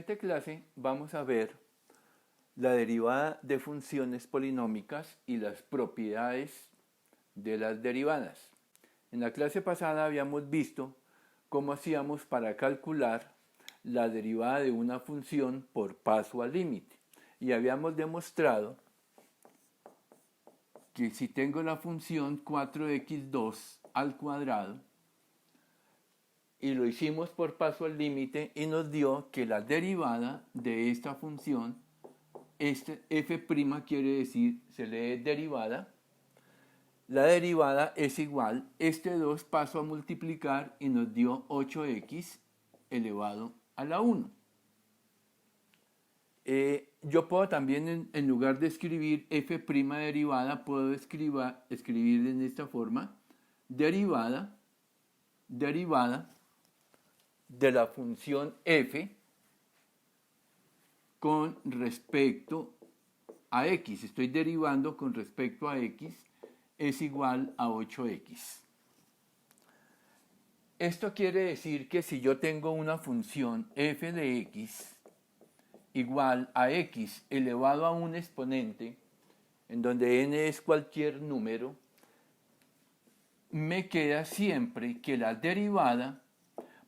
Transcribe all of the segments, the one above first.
siguiente clase vamos a ver la derivada de funciones polinómicas y las propiedades de las derivadas. En la clase pasada habíamos visto cómo hacíamos para calcular la derivada de una función por paso al límite. Y habíamos demostrado que si tengo la función 4x2 al cuadrado, y lo hicimos por paso al límite y nos dio que la derivada de esta función, este f' quiere decir, se lee derivada, la derivada es igual, este 2 paso a multiplicar y nos dio 8x elevado a la 1. Yo puedo también, en lugar de escribir f' derivada, puedo escribir en esta forma, derivada de la función f con respecto a x. Estoy derivando con respecto a x, es igual a 8x. Esto quiere decir que si yo tengo una función f de x igual a x elevado a un exponente, en donde n es cualquier número, me queda siempre que la derivada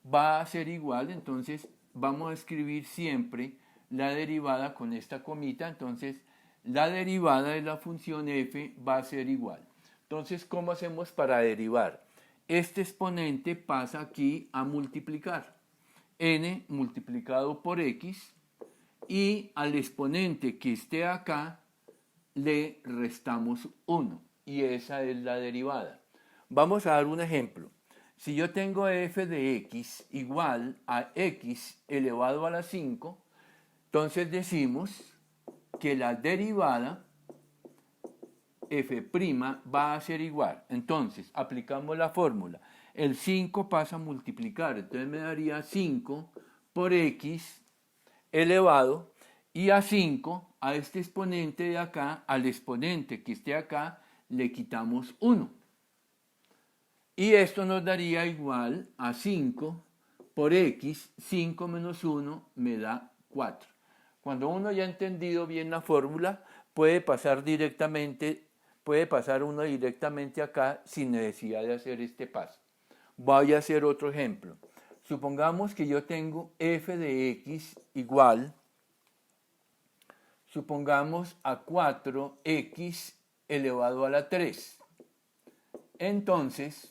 va a ser igual, entonces vamos a escribir siempre la derivada con esta comita, entonces la derivada de la función f va a ser igual. Entonces, ¿cómo hacemos para derivar? Este exponente pasa aquí a multiplicar, n multiplicado por x, y al exponente que esté acá le restamos 1, y esa es la derivada. Vamos a dar un ejemplo. Si yo tengo f de x igual a x elevado a la 5, entonces decimos que la derivada f' va a ser igual. Entonces, aplicamos la fórmula. El 5 pasa a multiplicar, entonces me daría 5 por x elevado, y a 5, a este exponente de acá, al exponente que esté acá, le quitamos 1. Y esto nos daría igual a 5 por x, 5 menos 1 me da 4. Cuando uno ya ha entendido bien la fórmula, puede pasar uno directamente acá sin necesidad de hacer este paso. Voy a hacer otro ejemplo. Supongamos que yo tengo f de x igual, supongamos a 4x elevado a la 3. Entonces,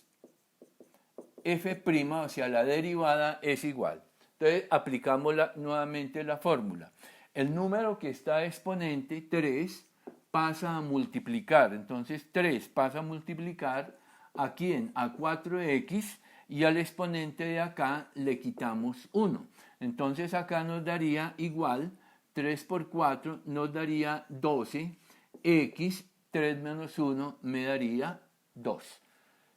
f', o sea, la derivada es igual. Entonces, aplicamos nuevamente la fórmula. El número que está exponente, 3, pasa a multiplicar. Entonces, 3 pasa a multiplicar a quién? A 4x, y al exponente de acá le quitamos 1. Entonces, acá nos daría igual, 3 por 4 nos daría 12, x, 3 menos 1 me daría 2.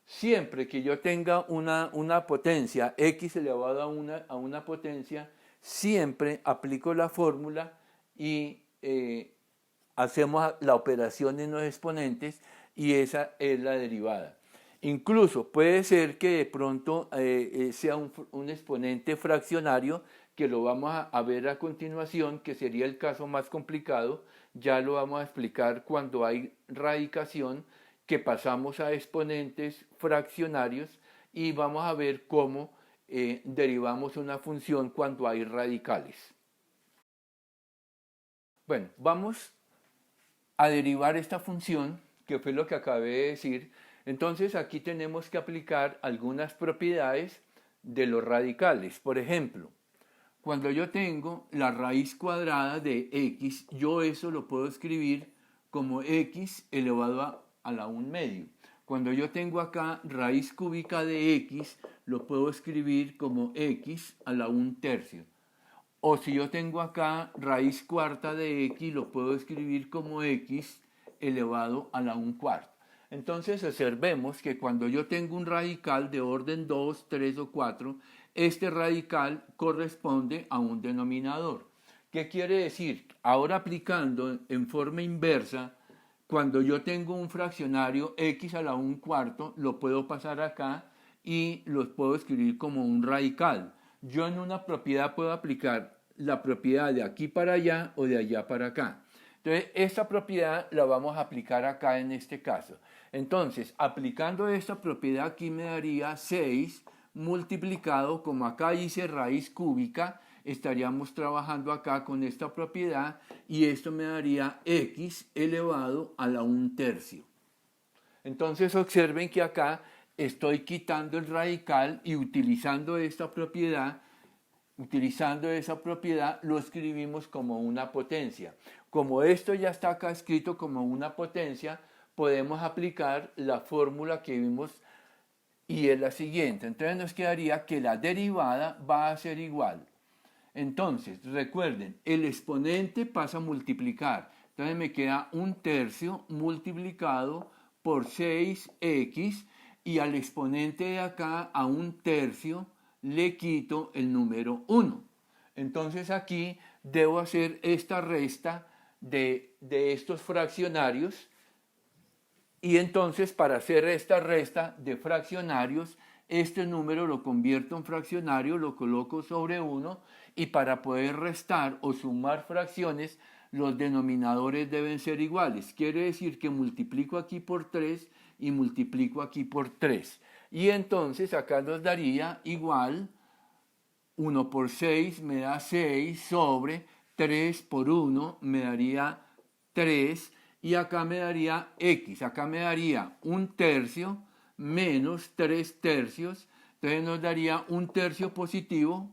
Siempre que yo tenga una potencia, x elevado a una potencia, siempre aplico la fórmula y hacemos la operación en los exponentes, y esa es la derivada. Incluso puede ser que de pronto sea un exponente fraccionario, que lo vamos a ver a continuación, que sería el caso más complicado. Ya lo vamos a explicar cuando hay radicación, que pasamos a exponentes fraccionarios, y vamos a ver cómo derivamos una función cuando hay radicales. Bueno, vamos a derivar esta función, que fue lo que acabé de decir. Entonces aquí tenemos que aplicar algunas propiedades de los radicales. Por ejemplo, cuando yo tengo la raíz cuadrada de x, yo eso lo puedo escribir como x elevado a la 1 medio. Cuando yo tengo acá raíz cúbica de x, lo puedo escribir como x a la 1 tercio. O si yo tengo acá raíz cuarta de x, lo puedo escribir como x elevado a la 1 cuarta. Entonces observemos que cuando yo tengo un radical de orden 2, 3 o 4, este radical corresponde a un denominador. ¿Qué quiere decir? Ahora aplicando en forma inversa, cuando yo tengo un fraccionario x a la 1 cuarto, lo puedo pasar acá y los puedo escribir como un radical. Yo en una propiedad puedo aplicar la propiedad de aquí para allá o de allá para acá. Entonces, esta propiedad la vamos a aplicar acá en este caso. Entonces, aplicando esta propiedad aquí me daría 6 multiplicado, como acá hice raíz cúbica, estaríamos trabajando acá con esta propiedad y esto me daría x elevado a la 1/3. Entonces observen que acá estoy quitando el radical y utilizando esa propiedad lo escribimos como una potencia. Como esto ya está acá escrito como una potencia, podemos aplicar la fórmula que vimos y es la siguiente. Entonces nos quedaría que la derivada va a ser igual. Entonces, recuerden, el exponente pasa a multiplicar. Entonces me queda 1/3 multiplicado por 6x y al exponente de acá a 1/3 le quito el número 1. Entonces aquí debo hacer esta resta de estos fraccionarios y entonces para hacer esta resta de fraccionarios, este número lo convierto en fraccionario, lo coloco sobre 1 y para poder restar o sumar fracciones, los denominadores deben ser iguales. Quiere decir que multiplico aquí por 3 y multiplico aquí por 3. Y entonces acá nos daría igual 1 por 6 me da 6 sobre 3 por 1 me daría 3 y acá me daría x, acá me daría 1/3 menos 3/3, entonces nos daría 1/3 positivo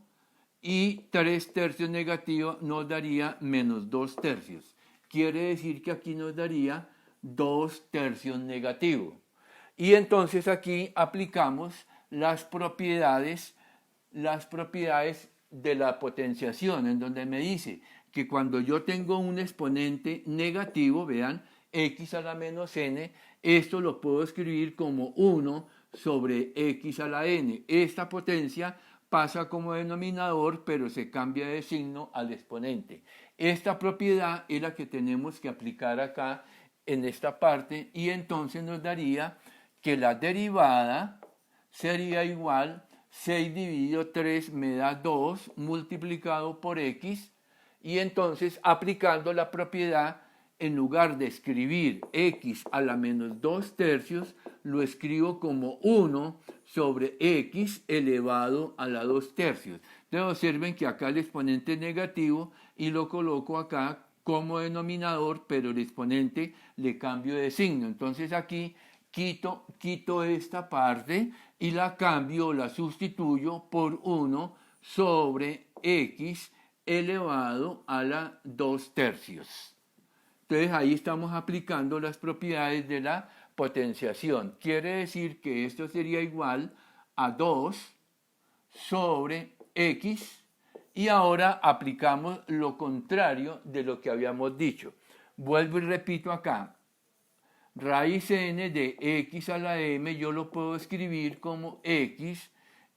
y 3/3 negativo nos daría menos 2/3. Quiere decir que aquí nos daría 2/3 negativo. Y entonces aquí aplicamos las propiedades de la potenciación, en donde me dice que cuando yo tengo un exponente negativo, vean, x a la menos n, esto lo puedo escribir como 1 sobre x a la n. Esta potencia pasa como denominador, pero se cambia de signo al exponente. Esta propiedad es la que tenemos que aplicar acá en esta parte y entonces nos daría que la derivada sería igual 6 dividido 3 me da 2 multiplicado por x y entonces aplicando la propiedad en lugar de escribir x a la menos 2/3 lo escribo como 1 sobre x elevado a la 2/3. Entonces observen que acá el exponente es negativo y lo coloco acá como denominador, pero el exponente le cambio de signo. Entonces aquí quito esta parte y la cambio, la sustituyo por 1 sobre x elevado a la 2/3. Entonces ahí estamos aplicando las propiedades de la potenciación. Quiere decir que esto sería igual a 2 sobre x y ahora aplicamos lo contrario de lo que habíamos dicho. Vuelvo y repito acá. Raíz n de x a la m yo lo puedo escribir como x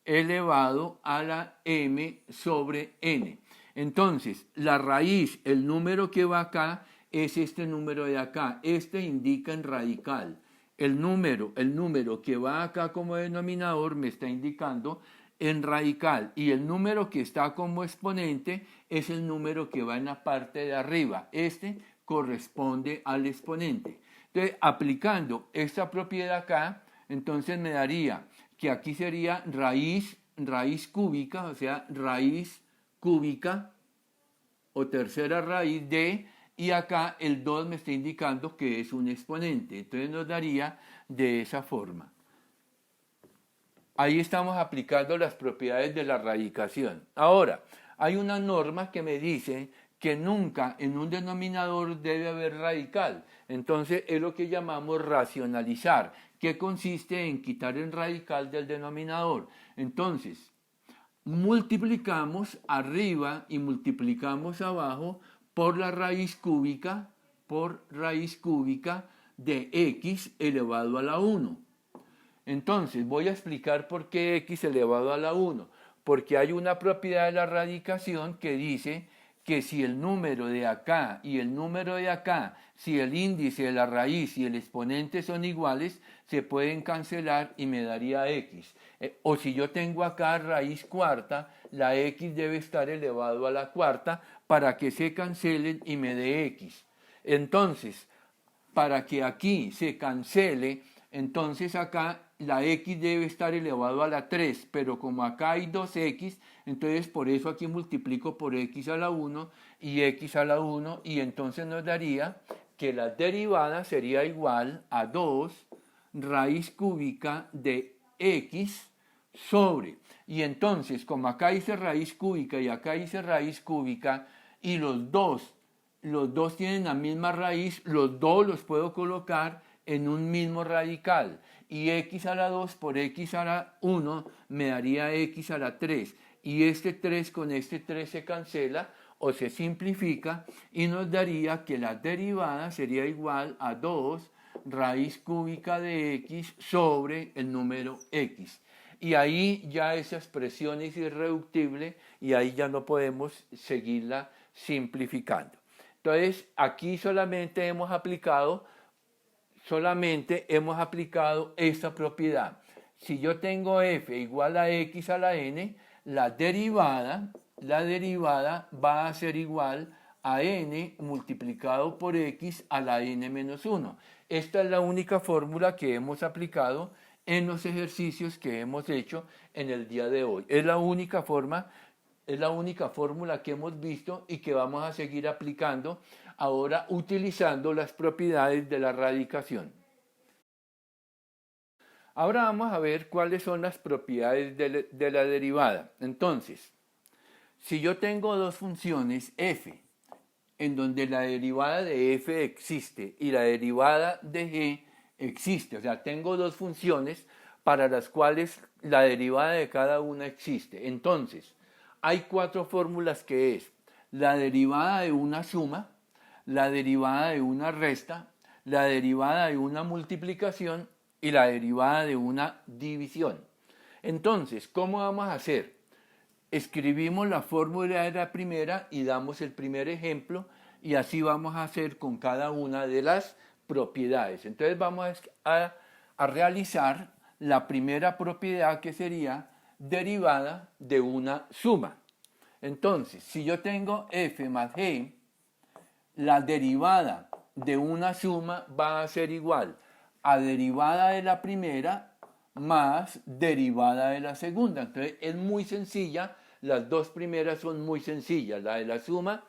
elevado a la m sobre n. Entonces, la raíz, el número que va acá, es este número de acá. Este indica en radical. El número que va acá como denominador me está indicando en radical. Y el número que está como exponente es el número que va en la parte de arriba. Este corresponde al exponente. Entonces, aplicando esta propiedad acá, entonces me daría que aquí sería raíz cúbica, o sea, raíz cúbica o tercera raíz de, y acá el 2 me está indicando que es un exponente. Entonces nos daría de esa forma. Ahí estamos aplicando las propiedades de la radicación. Ahora, hay una norma que me dice que nunca en un denominador debe haber radical. Entonces es lo que llamamos racionalizar, que consiste en quitar el radical del denominador. Entonces, multiplicamos arriba y multiplicamos abajo por la raíz cúbica de x elevado a la 1. Entonces voy a explicar por qué x elevado a la 1. Porque hay una propiedad de la radicación que dice que si el número de acá y el número de acá, si el índice de la raíz y el exponente son iguales, se pueden cancelar y me daría x. O si yo tengo acá raíz cuarta, la x debe estar elevado a la cuarta para que se cancelen y me dé x. Entonces, para que aquí se cancele, entonces acá la x debe estar elevado a la 3, pero como acá hay 2x, entonces por eso aquí multiplico por x a la 1 y x a la 1, y entonces nos daría que la derivada sería igual a 2 raíz cúbica de x sobre. Y entonces, como acá hice raíz cúbica y acá hice raíz cúbica, y los dos tienen la misma raíz, los dos los puedo colocar en un mismo radical. Y x a la 2 por x a la 1 me daría x a la 3. Y este 3 con este 3 se cancela o se simplifica y nos daría que la derivada sería igual a 2 raíz cúbica de x sobre el número x. Y ahí ya esa expresión es irreductible y ahí ya no podemos seguirla simplificando. Entonces, aquí solamente hemos aplicado esta propiedad. Si yo tengo f igual a x a la n, la derivada va a ser igual a n multiplicado por x a la n menos 1. Esta es la única fórmula que hemos aplicado en los ejercicios que hemos hecho en el día de hoy. Es la única fórmula que hemos visto y que vamos a seguir aplicando ahora utilizando las propiedades de la radicación. Ahora vamos a ver cuáles son las propiedades de la derivada. Entonces, si yo tengo dos funciones f, en donde la derivada de f existe y la derivada de g existe, o sea, tengo dos funciones para las cuales la derivada de cada una existe. Entonces, hay cuatro fórmulas que es la derivada de una suma, la derivada de una resta, la derivada de una multiplicación y la derivada de una división. Entonces, ¿cómo vamos a hacer? Escribimos la fórmula de la primera y damos el primer ejemplo y así vamos a hacer con cada una de las propiedades. Entonces vamos a realizar la primera propiedad, que sería derivada de una suma. Entonces, si yo tengo f más g, la derivada de una suma va a ser igual a derivada de la primera más derivada de la segunda. Entonces es muy sencilla, las dos primeras son muy sencillas, la de la suma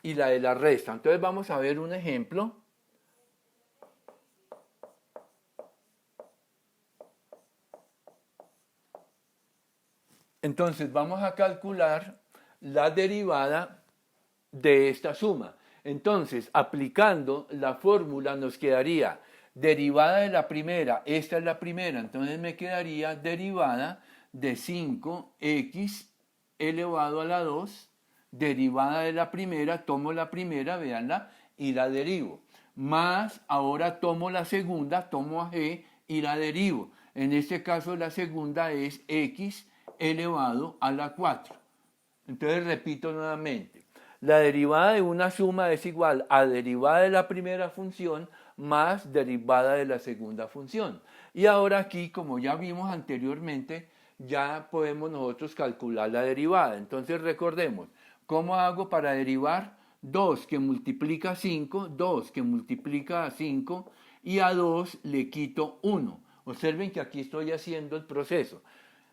y la de la resta. Entonces vamos a ver un ejemplo. Entonces vamos a calcular la derivada de esta suma. Entonces, aplicando la fórmula nos quedaría derivada de la primera, esta es la primera, entonces me quedaría derivada de 5x elevado a la 2, derivada de la primera, tomo la primera, véanla, y la derivo. Más, ahora tomo la segunda, tomo a g y la derivo. En este caso la segunda es x elevado a la 4. Entonces repito nuevamente, la derivada de una suma es igual a derivada de la primera función más derivada de la segunda función. Y ahora aquí, como ya vimos anteriormente, ya podemos nosotros calcular la derivada. Entonces recordemos, ¿cómo hago para derivar? 2 que multiplica 5, 2 que multiplica a 5 y a 2 le quito 1. Observen que aquí estoy haciendo el proceso.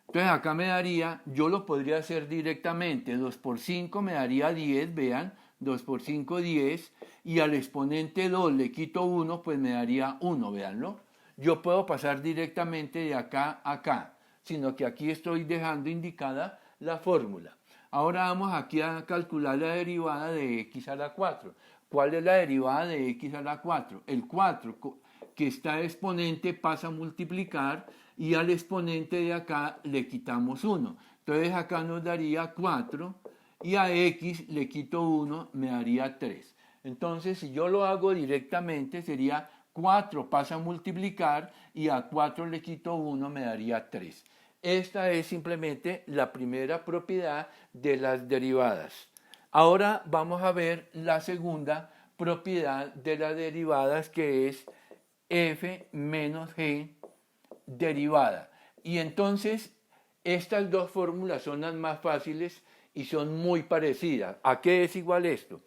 Entonces acá me daría, yo lo podría hacer directamente, 2 por 5 me daría 10, vean, 2 por 5, 10, y al exponente 2 le quito 1, pues me daría 1, veanlo. Yo puedo pasar directamente de acá a acá, sino que aquí estoy dejando indicada la fórmula. Ahora vamos aquí a calcular la derivada de x a la 4. ¿Cuál es la derivada de x a la 4? El 4 que está exponente pasa a multiplicar y al exponente de acá le quitamos 1. Entonces acá nos daría 4 y a x le quito 1, me daría 3. Entonces si yo lo hago directamente sería 4 pasa a multiplicar y a 4 le quito 1, me daría 3. Esta es simplemente la primera propiedad de las derivadas. Ahora vamos a ver la segunda propiedad de las derivadas, que es f menos g derivada. Y entonces estas dos fórmulas son las más fáciles y son muy parecidas. ¿A qué es igual esto?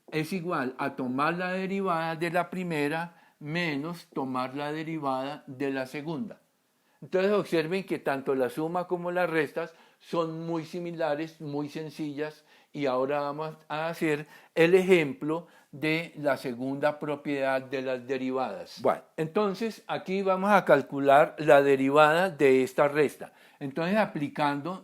Es igual a tomar la derivada de la primera menos tomar la derivada de la segunda. Entonces observen que tanto la suma como las restas son muy similares, muy sencillas, y ahora vamos a hacer el ejemplo de la segunda propiedad de las derivadas. Bueno, entonces aquí vamos a calcular la derivada de esta resta. Entonces aplicando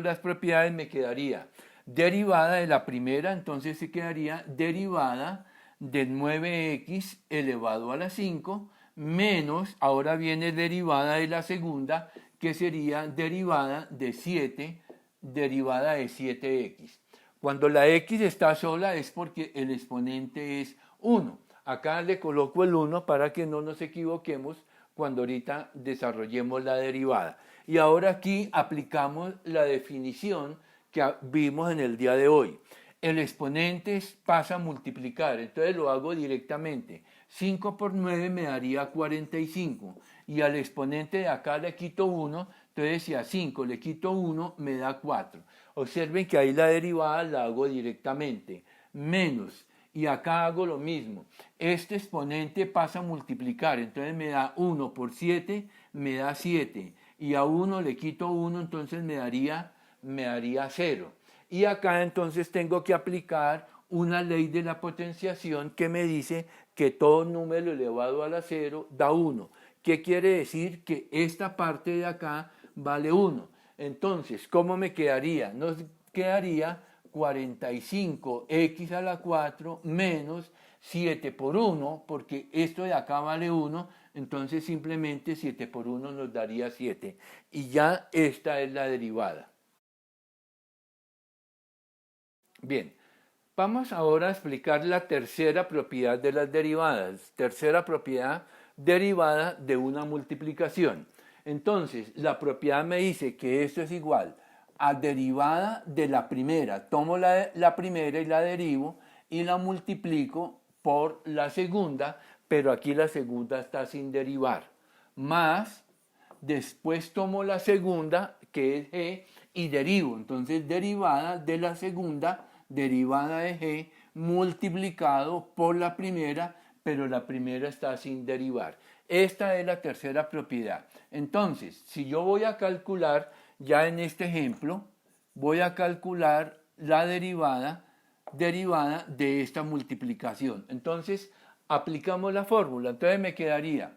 las propiedades me quedaría derivada de la primera, entonces se quedaría derivada de 9x elevado a la 5 menos, ahora viene derivada de la segunda, que sería derivada de 7, derivada de 7x. Cuando la x está sola es porque el exponente es 1. Acá le coloco el 1 para que no nos equivoquemos cuando ahorita desarrollemos la derivada. Y ahora aquí aplicamos la definición que vimos en el día de hoy. El exponente pasa a multiplicar, entonces lo hago directamente. 5 por 9 me daría 45 y al exponente de acá le quito 1, entonces si a 5 le quito 1 me da 4. Observen que ahí la derivada la hago directamente, menos, y acá hago lo mismo. Este exponente pasa a multiplicar, entonces me da 1 por 7, me da 7, y a 1 le quito 1, entonces me daría 0. Y acá entonces tengo que aplicar una ley de la potenciación que me dice que todo número elevado a la 0 da 1. ¿Qué quiere decir? Que esta parte de acá vale 1. Entonces, ¿cómo me quedaría? Nos quedaría 45x a la 4 menos 7 por 1, porque esto de acá vale 1, entonces simplemente 7 por 1 nos daría 7. Y ya esta es la derivada. Bien, vamos ahora a explicar la tercera propiedad de las derivadas. Tercera propiedad derivada de una multiplicación. Entonces, la propiedad me dice que esto es igual a derivada de la primera. Tomo la primera y la derivo y la multiplico por la segunda, pero aquí la segunda está sin derivar. Más, después tomo la segunda, que es g, y derivo. Entonces, derivada de la segunda, derivada de g, multiplicado por la primera, pero la primera está sin derivar. Esta es la tercera propiedad. Entonces, si yo voy a calcular, ya en este ejemplo, voy a calcular la derivada de esta multiplicación. Entonces, aplicamos la fórmula. Entonces me quedaría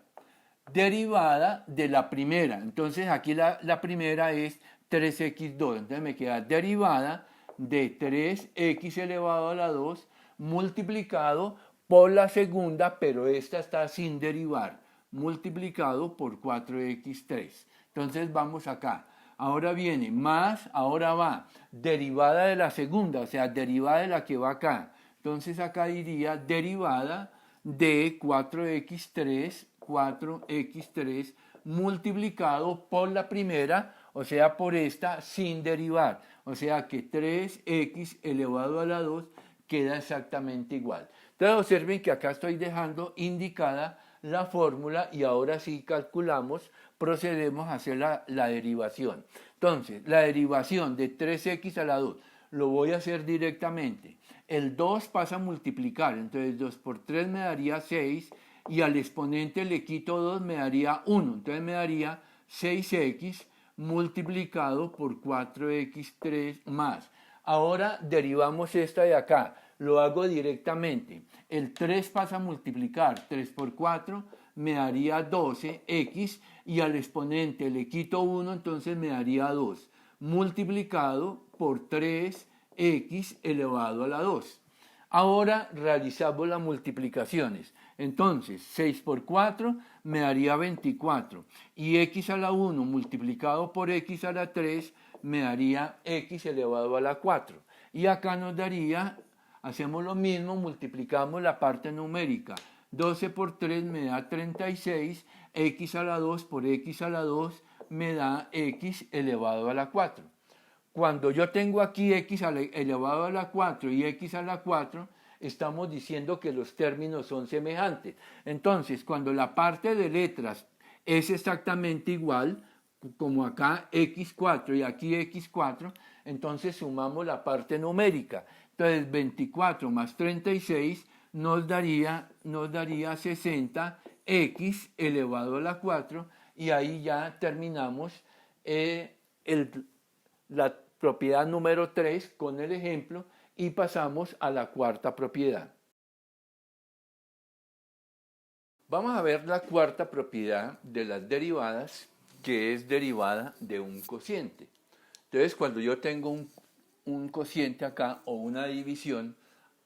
derivada de la primera. Entonces, aquí la primera es 3x2. Entonces me queda derivada de 3x elevado a la 2 multiplicado por la segunda, pero esta está sin derivar, multiplicado por 4x3. Entonces vamos acá. Ahora viene más, ahora va derivada de la segunda, o sea, derivada de la que va acá. Entonces acá diría derivada de 4x3 multiplicado por la primera, o sea, por esta sin derivar. O sea que 3x elevado a la 2 queda exactamente igual. Entonces observen que acá estoy dejando indicada la fórmula y ahora sí calculamos, procedemos a hacer la derivación. Entonces, la derivación de 3x a la 2 lo voy a hacer directamente. El 2 pasa a multiplicar, entonces 2 por 3 me daría 6 y al exponente le quito 2 me daría 1, entonces me daría 6x multiplicado por 4x3 más. Ahora derivamos esta de acá, lo hago directamente. El 3 pasa a multiplicar, 3 por 4 me daría 12x y al exponente le quito 1, entonces me daría 2, multiplicado por 3x elevado a la 2. Ahora realizamos las multiplicaciones. Entonces, 6 por 4 me daría 24 y x a la 1 multiplicado por x a la 3 me daría x elevado a la 4. Y acá nos daría, hacemos lo mismo, multiplicamos la parte numérica. 12 por 3 me da 36, x a la 2 por x a la 2 me da x elevado a la 4. cuando yo tengo aquí x elevado a la 4 y x a la 4, estamos diciendo que los términos son semejantes. Entonces, cuando la parte de letras es exactamente igual, como acá x4 y aquí x4, entonces sumamos la parte numérica. Entonces 24 más 36 nos daría 60x elevado a la 4, y ahí ya terminamos la propiedad número 3 con el ejemplo y pasamos a la cuarta propiedad. Vamos a ver la cuarta propiedad de las derivadas, que es derivada de un cociente. Entonces, cuando yo tengo un cociente acá o una división,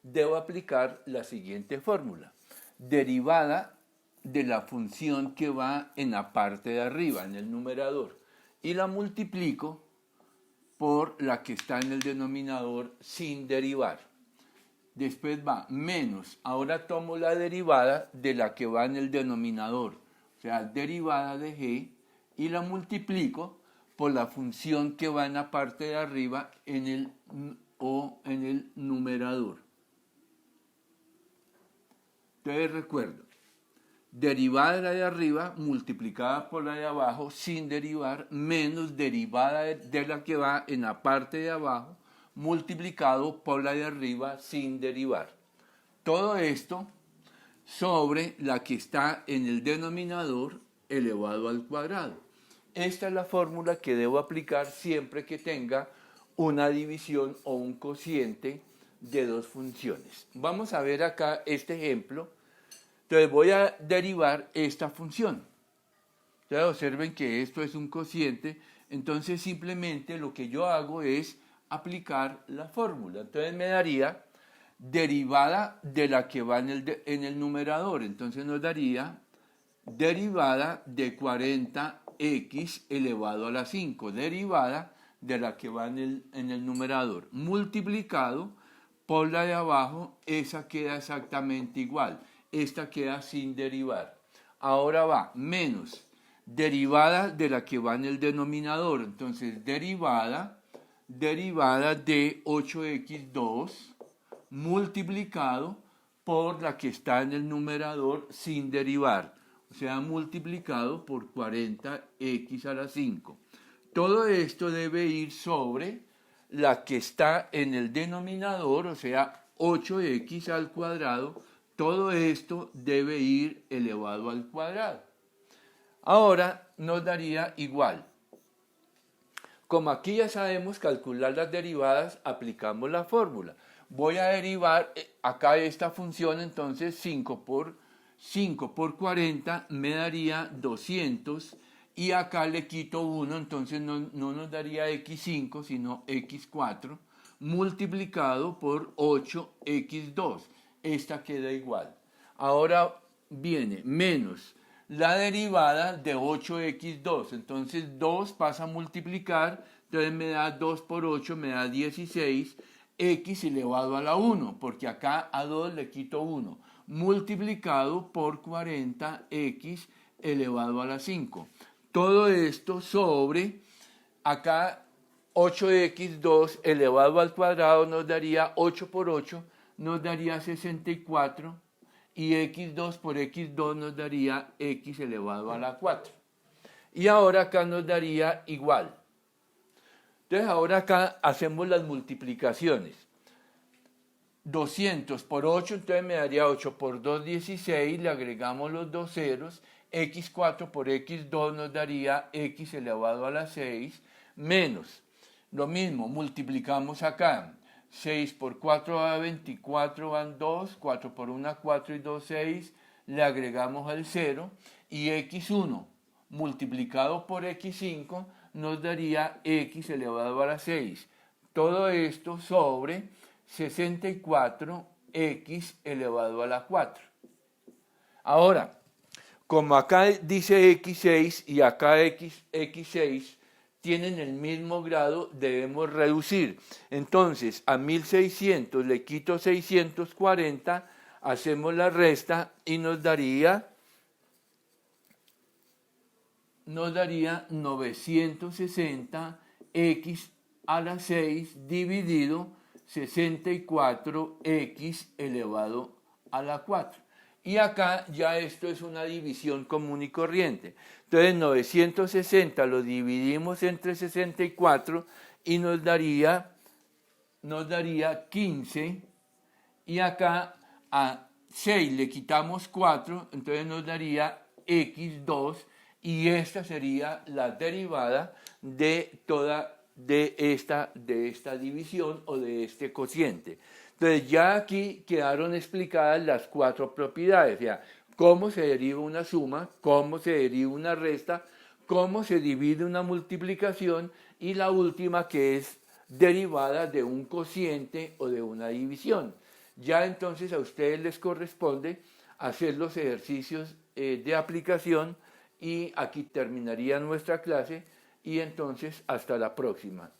debo aplicar la siguiente fórmula. Derivada de la función que va en la parte de arriba, en el numerador, y la multiplico por la que está en el denominador sin derivar. Después va menos, ahora tomo la derivada de la que va en el denominador, o sea, derivada de g, y la multiplico por la función que va en la parte de arriba en el numerador. Entonces recuerdo, derivada de la de arriba multiplicada por la de abajo sin derivar, menos derivada de la que va en la parte de abajo multiplicado por la de arriba sin derivar. Todo esto sobre la que está en el denominador elevado al cuadrado. Esta es la fórmula que debo aplicar siempre que tenga una división o un cociente de dos funciones. Vamos a ver acá este ejemplo. Entonces voy a derivar esta función. Entonces observen que esto es un cociente, entonces simplemente lo que yo hago es aplicar la fórmula. Entonces me daría derivada de la que va en el numerador. Entonces nos daría derivada de 40x elevado a la 5. Derivada de la que va en el numerador. Multiplicado por la de abajo, esa queda exactamente igual. Esta queda sin derivar. Ahora va menos derivada de la que va en el denominador. Entonces derivada de 8x2 multiplicado por la que está en el numerador sin derivar, o sea, multiplicado por 40x a la 5. Todo esto debe ir sobre la que está en el denominador, o sea, 8x al cuadrado. Todo esto debe ir elevado al cuadrado. Ahora nos daría igual. Como aquí ya sabemos calcular las derivadas, aplicamos la fórmula. Voy a derivar acá esta función, entonces 5 por 40 me daría 200, y acá le quito 1, entonces no nos daría x5 sino x4 multiplicado por 8x2. Esta queda igual. Ahora viene menos la derivada de 8x2, entonces 2 pasa a multiplicar, entonces me da 2 por 8, me da 16, x elevado a la 1, porque acá a 2 le quito 1, multiplicado por 40x elevado a la 5. Todo esto sobre, acá 8x2 elevado al cuadrado nos daría 8 por 8, nos daría 64, y x2 por x2 nos daría x elevado a la 4. Y ahora acá nos daría igual. Entonces ahora acá hacemos las multiplicaciones. 200 por 8, entonces me daría 8 por 2, 16, le agregamos los dos ceros, x4 por x2 nos daría x elevado a la 6, menos, lo mismo, multiplicamos acá, 6 por 4 da 24, van 2, 4 por 1, 4 y 2, 6, le agregamos el 0, y x1 multiplicado por x5 nos daría x elevado a la 6. Todo esto sobre 64x elevado a la 4. Ahora, como acá dice x6 y acá x6 tienen el mismo grado, debemos reducir. Entonces, a 1600 le quito 640, hacemos la resta y nos daría 960x a la 6 dividido 64x elevado a la 4. Y acá ya esto es una división común y corriente. Entonces 960 lo dividimos entre 64 y nos daría 15. Y acá a 6 le quitamos 4, entonces nos daría x2. Y esta sería la derivada de esta división o de este cociente. Entonces ya aquí quedaron explicadas las 4 propiedades, o sea, cómo se deriva una suma, cómo se deriva una resta, cómo se divide una multiplicación y la última que es derivada de un cociente o de una división. Ya entonces a ustedes les corresponde hacer los ejercicios de aplicación y aquí terminaría nuestra clase y entonces hasta la próxima.